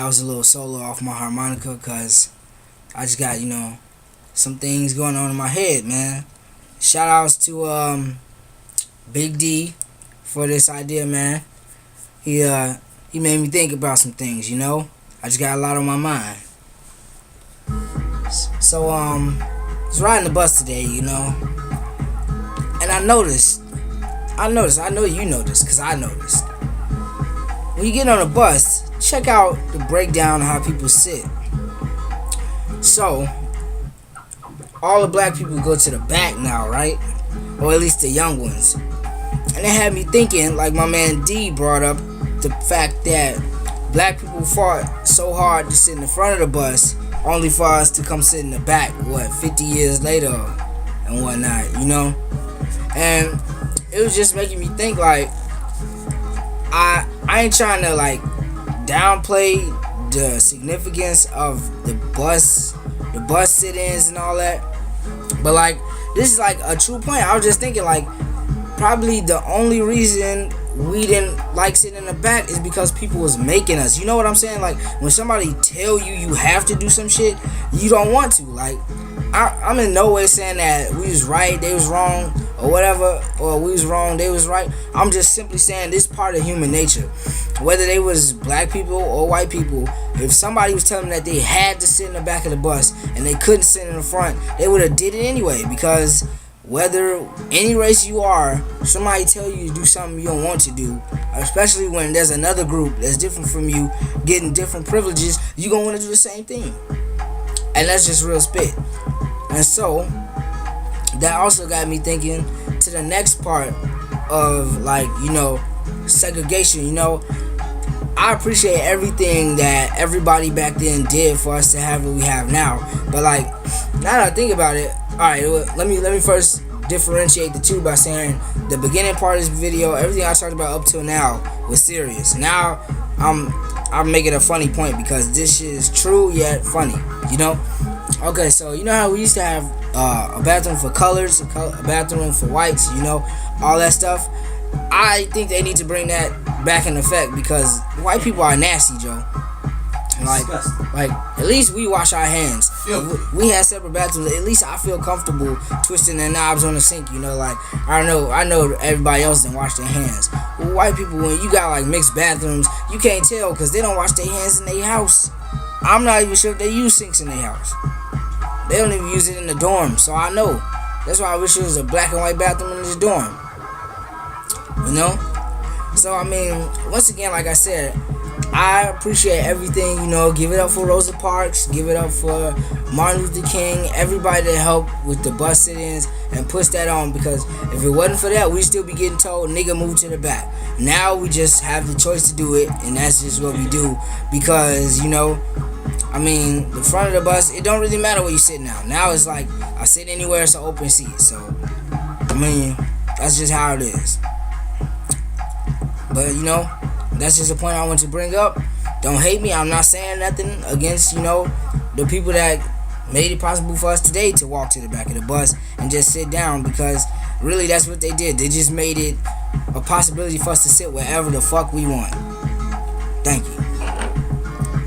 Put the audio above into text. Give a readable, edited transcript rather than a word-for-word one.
That was a little solo off my harmonica because I just got, some things going on in my head, man. Shout outs to Big D for this idea, man. He made me think about some things, I just got a lot on my mind. So I was riding the bus today, and I noticed, I know you noticed, because I noticed. When you get on a bus, check out the breakdown of how people sit. So, all the black people go to the back now, right? Or at least the young ones. And it had me thinking, like my man D brought up, the fact that black people fought so hard to sit in the front of the bus, only for us to come sit in the back, 50 years later and whatnot, And it was just making me think, like, I ain't trying to, like, downplay the significance of the bus sit-ins and all that. But, like, this is, like, a true point. I was just thinking, like, probably the only reason we didn't like sitting in the back is because people was making us. You know what I'm saying? Like, when somebody tell you have to do some shit, you don't want to. Like, I'm in no way saying that we was right, they was wrong, or whatever, or we was wrong, they was right. I'm just simply saying this part of human nature. Whether they was black people or white people, if somebody was telling them that they had to sit in the back of the bus and they couldn't sit in the front, they would have did it anyway. Because whether any race you are, somebody tell you to do something you don't want to do, especially when there's another group that's different from you getting different privileges, you gonna want to do the same thing. And that's just real spit. And so that also got me thinking to the next part of, like, segregation. I appreciate everything that everybody back then did for us to have what we have now. But, like, now that I think about it, alright, let me first differentiate the two by saying the beginning part of this video, everything I talked about up till now was serious. Now I'm making a funny point because this shit is true yet funny, Okay, so you know how we used to have a bathroom for colors, a bathroom for whites, all that stuff. I think they need to bring that back in effect because white people are nasty, Joe. Like, at least we wash our hands. We had separate bathrooms. At least I feel comfortable twisting the knobs on the sink. Like, I know everybody else didn't wash their hands. But white people, when you got like mixed bathrooms, you can't tell because they don't wash their hands in their house. I'm not even sure if they use sinks in their house. They don't even use it in the dorm, so I know. That's why I wish there was a black and white bathroom in the dorm. So, I mean, once again, like I said, I appreciate everything, give it up for Rosa Parks, give it up for Martin Luther King, everybody that helped with the bus sit-ins and push that on, because if it wasn't for that, we'd still be getting told, nigga, move to the back. Now we just have the choice to do it, and that's just what we do, because, the front of the bus, it don't really matter where you sit now. Now it's like, I sit anywhere, it's an open seat, so, that's just how it is. But, that's just a point I want to bring up. Don't hate me. I'm not saying nothing against, the people that made it possible for us today to walk to the back of the bus and just sit down, because really that's what they did. They just made it a possibility for us to sit wherever the fuck we want. Thank you.